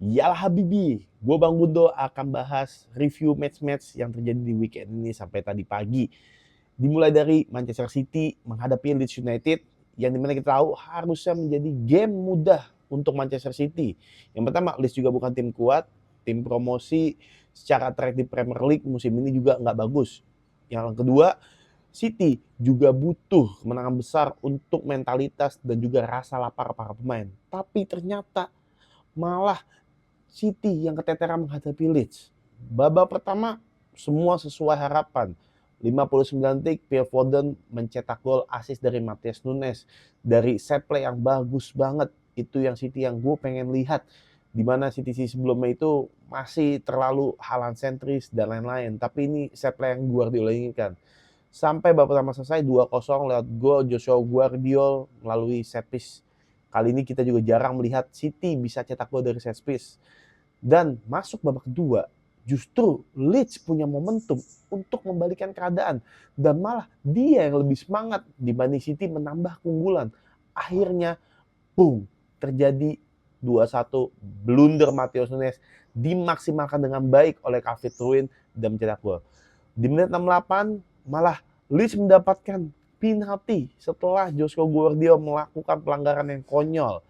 Yalah Habibi, gue Bang Gundo akan bahas review match-match yang terjadi di weekend ini sampai tadi pagi. Dimulai dari Manchester City menghadapi Leeds United, yang dimana kita tahu harusnya menjadi game mudah untuk Manchester City. Yang pertama, Leeds juga bukan tim kuat, tim promosi secara track di Premier League musim ini juga nggak bagus. Yang kedua, City juga butuh kemenangan besar untuk mentalitas dan juga rasa lapar para pemain. Tapi ternyata malah City yang keteteran menghadapi Leeds. Babak pertama semua sesuai harapan. 59 detik, Phil Foden mencetak gol, assist dari Matheus Nunes. Dari set play yang bagus banget. Itu yang City yang gue pengen lihat. Dimana City sebelumnya itu masih terlalu Haaland sentris dan lain-lain. Tapi ini set play yang Guardiola inginkan. Sampai babak pertama selesai 2-0 lewat gol Joshua Guardiola melalui set piece. Kali ini kita juga jarang melihat City bisa cetak gol dari set piece. Dan masuk babak kedua, justru Leeds punya momentum untuk membalikan keadaan. Dan malah dia yang lebih semangat dibanding City menambah keunggulan. Akhirnya, boom, terjadi 2-1, blunder Matheus Nunes dimaksimalkan dengan baik oleh Calvert-Lewin dan mencetak gol. Di menit 68, malah Leeds mendapatkan penalti setelah Joshua Guardiola melakukan pelanggaran yang konyol.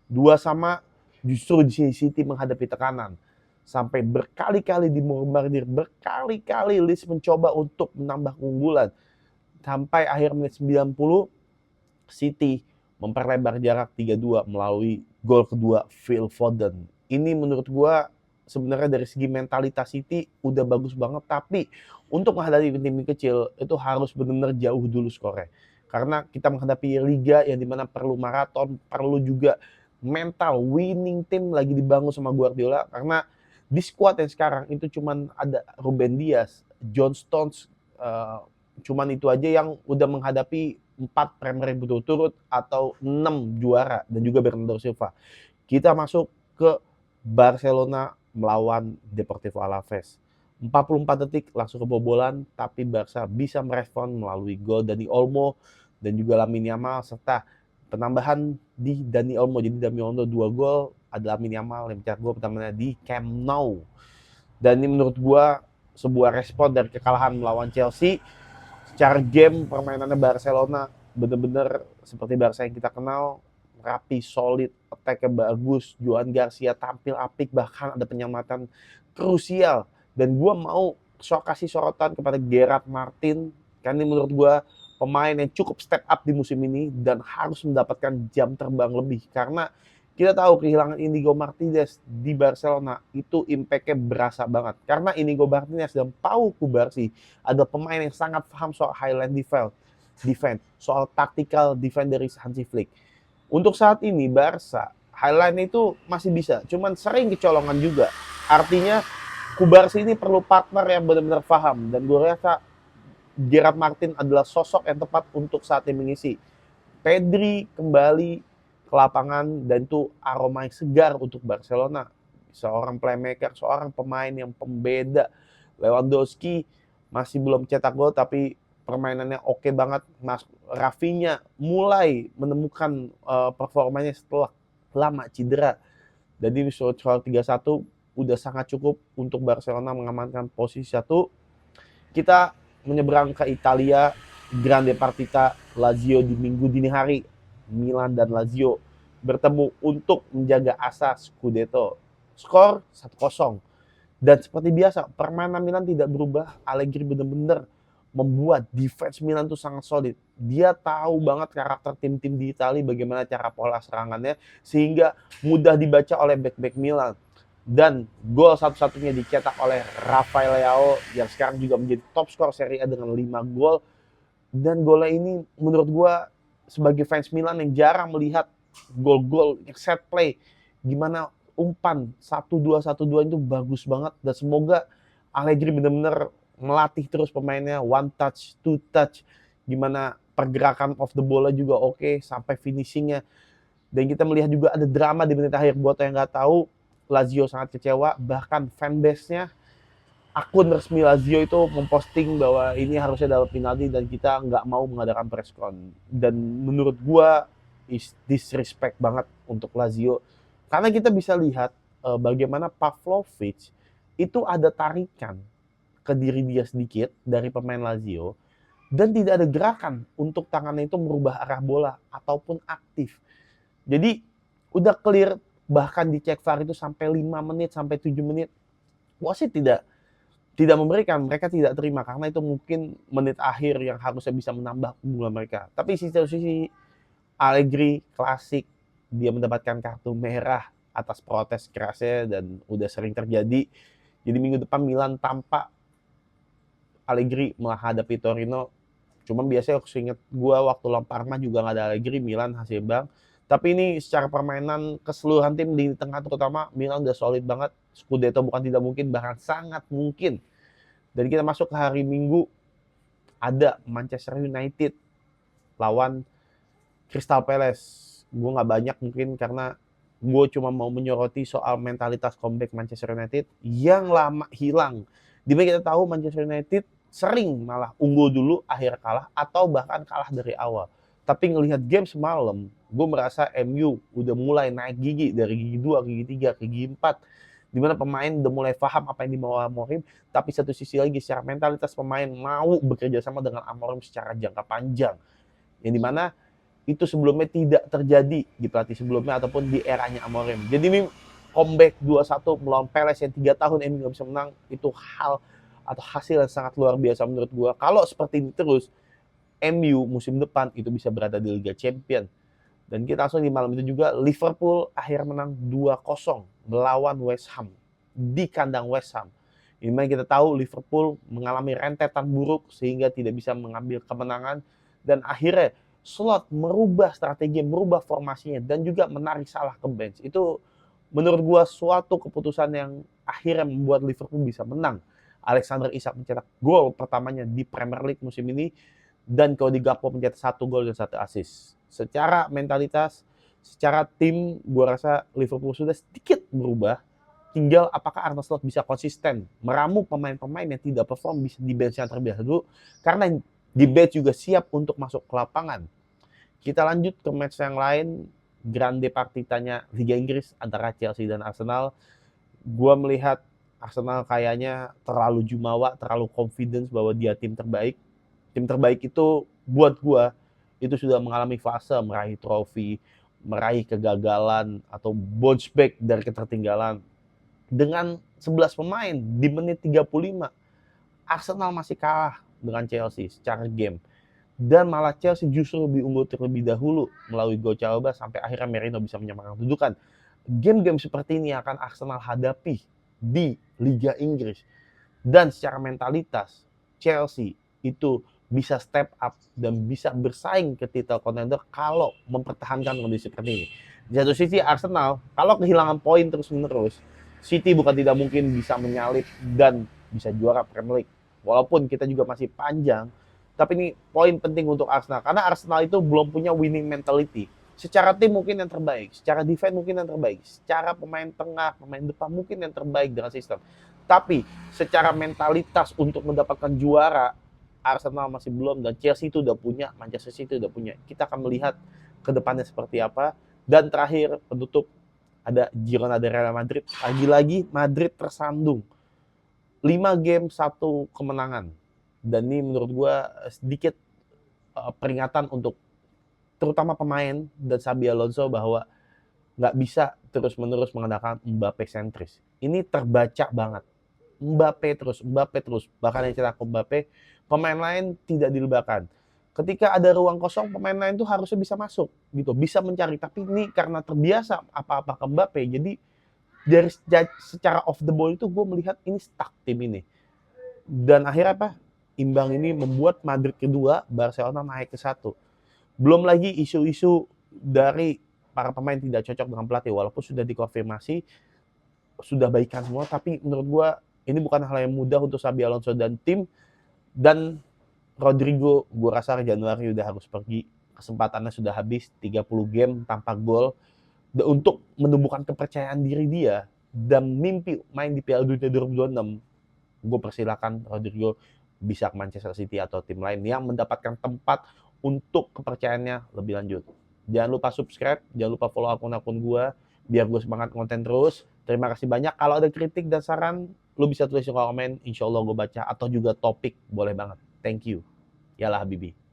2-2, justru di sini City menghadapi tekanan. Sampai berkali-kali dimombardir, berkali-kali Leeds mencoba untuk menambah keunggulan. Sampai akhir menit 90, City memperlebar jarak 3-2 melalui gol kedua Phil Foden. Ini menurut gua sebenarnya dari segi mentalitas City udah bagus banget, tapi untuk menghadapi tim kecil itu harus benar-benar jauh dulu skornya. Karena kita menghadapi liga yang dimana perlu maraton, perlu juga mental winning team lagi dibangun sama Guardiola, karena di squad yang sekarang itu cuman ada Ruben Dias, John Stones, cuman itu aja yang udah menghadapi 4 Premier League berturut-turut atau 6 juara dan juga Bernardo Silva. Kita masuk ke Barcelona melawan Deportivo Alaves. 44 detik langsung kebobolan, tapi Barca bisa merespon melalui gol Dani Olmo dan juga Lamine Yamal serta penambahan di Dani Olmo. Jadi Dani Olmo 2 gol, ada Lamine Yamal yang mencetak gol pertamanya di Camp Nou. Dan ini menurut gua sebuah respon dari kekalahan melawan Chelsea. Secara game permainannya Barcelona bener-bener seperti Barca yang kita kenal, rapi, solid, attack-nya bagus, Joan Garcia tampil apik, bahkan ada penyelamatan krusial. Dan gue mau kasih sorotan kepada Gerard Martin, karena ini menurut gue pemain yang cukup step up di musim ini dan harus mendapatkan jam terbang lebih. Karena kita tahu kehilangan Inigo Martinez di Barcelona itu impact-nya berasa banget. Karena Inigo Martinez dan Pau Kubarsi ada pemain yang sangat paham soal highline defense, soal tactical defense dari Hansi Flick. Untuk saat ini Barca highline itu masih bisa, cuman sering kecolongan juga. Artinya Kubarsi ini perlu partner yang benar-benar paham, dan gue rasa Gerard Martin adalah sosok yang tepat untuk saat ini mengisi. Pedri kembali ke lapangan dan itu aroma yang segar untuk Barcelona. Seorang playmaker, seorang pemain yang pembeda. Lewandowski masih belum cetak gol tapi permainannya oke banget. Mas Rafinha mulai menemukan performanya setelah lama cedera. Jadi skor 3-1 udah sangat cukup untuk Barcelona mengamankan posisi 1. Kita menyeberang ke Italia, Grande Partita Lazio di minggu dini hari. Milan dan Lazio bertemu untuk menjaga asa Scudetto. Skor 1-0. Dan seperti biasa, permainan Milan tidak berubah. Allegri benar-benar membuat defense Milan tuh sangat solid. Dia tahu banget karakter tim-tim di Italia, bagaimana cara pola serangannya, sehingga mudah dibaca oleh back-back Milan. Dan gol satu-satunya dicetak oleh Rafael Leao yang sekarang juga menjadi top skor Serie A dengan 5 gol. Dan golnya ini menurut gue sebagai fans Milan yang jarang melihat gol-gol set play, gimana umpan 1-2 itu bagus banget. Dan semoga Allegri benar-benar melatih terus pemainnya, one touch, two touch, gimana pergerakan off the bola juga oke, sampai finishingnya. Dan kita melihat juga ada drama di menit akhir. Buat yang nggak tahu, Lazio sangat kecewa, bahkan fanbase-nya, akun resmi Lazio itu memposting bahwa ini harusnya dapat penalti dan kita nggak mau mengadakan press con. Dan menurut gua is disrespect banget untuk Lazio. Karena kita bisa lihat bagaimana Pavlovic itu ada tarikan ke diri dia sedikit dari pemain Lazio dan tidak ada gerakan untuk tangannya itu merubah arah bola ataupun aktif. Jadi udah clear, bahkan dicek VAR itu sampai 5 menit sampai 7 menit. Wasit tidak memberikan, mereka tidak terima karena itu mungkin menit akhir yang harusnya bisa menambah keunggulan mereka. Tapi di satu sisi Allegri klasik, dia mendapatkan kartu merah atas protes kerasnya dan udah sering terjadi. Jadi minggu depan Milan tanpa Allegri menghadapi Torino. Cuma biasanya aku inget gue waktu lawan Parma juga nggak ada Allegri, Milan hasil imbang. Tapi ini secara permainan keseluruhan tim di tengah terutama Milan udah solid banget. Scudetto bukan tidak mungkin, bahkan sangat mungkin. Dan kita masuk ke hari Minggu, ada Manchester United lawan Crystal Palace. Gue nggak banyak mungkin karena gue cuma mau menyoroti soal mentalitas comeback Manchester United yang lama hilang. Dimana kita tahu Manchester United sering malah unggul dulu akhir kalah atau bahkan kalah dari awal. Tapi ngelihat game semalam, gue merasa MU udah mulai naik gigi dari gigi 2 ke gigi 3 ke gigi 4. Dimana pemain udah mulai paham apa yang dimau Amorim, tapi satu sisi lagi secara mentalitas pemain mau bekerja sama dengan Amorim secara jangka panjang. Yang dimana itu sebelumnya tidak terjadi di pelatih sebelumnya ataupun di eranya Amorim. Jadi ini comeback 2-1 melawan Palace yang 3 tahun MU nggak bisa menang, itu hal atau hasil yang sangat luar biasa menurut gue. Kalau seperti ini terus, MU musim depan itu bisa berada di Liga Champions. Dan kita langsung di malam itu juga Liverpool akhirnya menang 2-0 melawan West Ham di kandang West Ham. Ini kita tahu Liverpool mengalami rentetan buruk sehingga tidak bisa mengambil kemenangan dan akhirnya Slot merubah strategi, merubah formasinya dan juga menarik Salah ke bench. Itu menurut gua suatu keputusan yang akhirnya membuat Liverpool bisa menang. Alexander Isak mencetak gol pertamanya di Premier League musim ini dan Cody Gakpo mencetak 1 gol dan 1 assist. Secara mentalitas, secara tim, gua rasa Liverpool sudah sedikit berubah. Tinggal apakah Arne Slot bisa konsisten meramu pemain-pemain yang tidak perform bisa di bench yang terbiasa dulu, karena di bench juga siap untuk masuk ke lapangan. Kita lanjut ke match yang lain, grande partitanya Liga Inggris antara Chelsea dan Arsenal. Gua melihat Arsenal kayaknya terlalu jumawa, terlalu confidence bahwa dia tim terbaik. Tim terbaik itu buat gua itu sudah mengalami fase meraih trofi, meraih kegagalan atau bounce back dari ketertinggalan. Dengan 11 pemain di menit 35, Arsenal masih kalah dengan Chelsea secara game. Dan malah Chelsea justru lebih unggul terlebih dahulu melalui gol Chalobah sampai akhirnya Merino bisa menyamakan kedudukan. Game-game seperti ini akan Arsenal hadapi di Liga Inggris. Dan secara mentalitas, Chelsea itu bisa step up dan bisa bersaing ke title contender kalau mempertahankan kondisi seperti ini. Di satu sisi Arsenal, kalau kehilangan poin terus-menerus, City bukan tidak mungkin bisa menyalip dan bisa juara Premier League. Walaupun kita juga masih panjang, tapi ini poin penting untuk Arsenal. Karena Arsenal itu belum punya winning mentality. Secara tim mungkin yang terbaik, secara defense mungkin yang terbaik, secara pemain tengah, pemain depan mungkin yang terbaik dengan sistem. Tapi secara mentalitas untuk mendapatkan juara, Arsenal masih belum dan Chelsea itu udah punya, Manchester City udah punya. Kita akan melihat ke depannya seperti apa. Dan terakhir penutup ada Girona dari Real Madrid. Lagi-lagi Madrid tersandung. 5 game 1 kemenangan. Dan ini menurut gue sedikit peringatan untuk terutama pemain dan Xabi Alonso bahwa nggak bisa terus-menerus mengandalkan Mbappe sentris. Ini terbaca banget. Mbappe terus. Bahkan yang cetak Mbappe, pemain lain tidak dilibatkan. Ketika ada ruang kosong, pemain lain tuh harusnya bisa masuk, gitu, bisa mencari. Tapi ini karena terbiasa apa-apa ke Mbappe, jadi dari secara off the ball itu gue melihat ini stuck tim ini. Dan akhirnya apa? Imbang ini membuat Madrid kedua, Barcelona naik ke 1. Belum lagi isu-isu dari para pemain tidak cocok dengan pelatih, walaupun sudah dikonfirmasi, sudah baikan semua, tapi menurut gue ini bukan hal yang mudah untuk Xabi Alonso dan tim. Dan Rodrigo, gue rasa Januari udah harus pergi. Kesempatannya sudah habis, 30 game tanpa gol. Untuk menumbuhkan kepercayaan diri dia dan mimpi main di Piala Dunia 2026, gue persilakan Rodrigo bisa ke Manchester City atau tim lain yang mendapatkan tempat untuk kepercayaannya lebih lanjut. Jangan lupa subscribe, jangan lupa follow akun-akun gue biar gue semangat konten terus. Terima kasih banyak. Kalau ada kritik dan saran, lu bisa tulis di kolom komen. Insya Allah gue baca. Atau juga topik, boleh banget. Thank you. Yalah Habibi.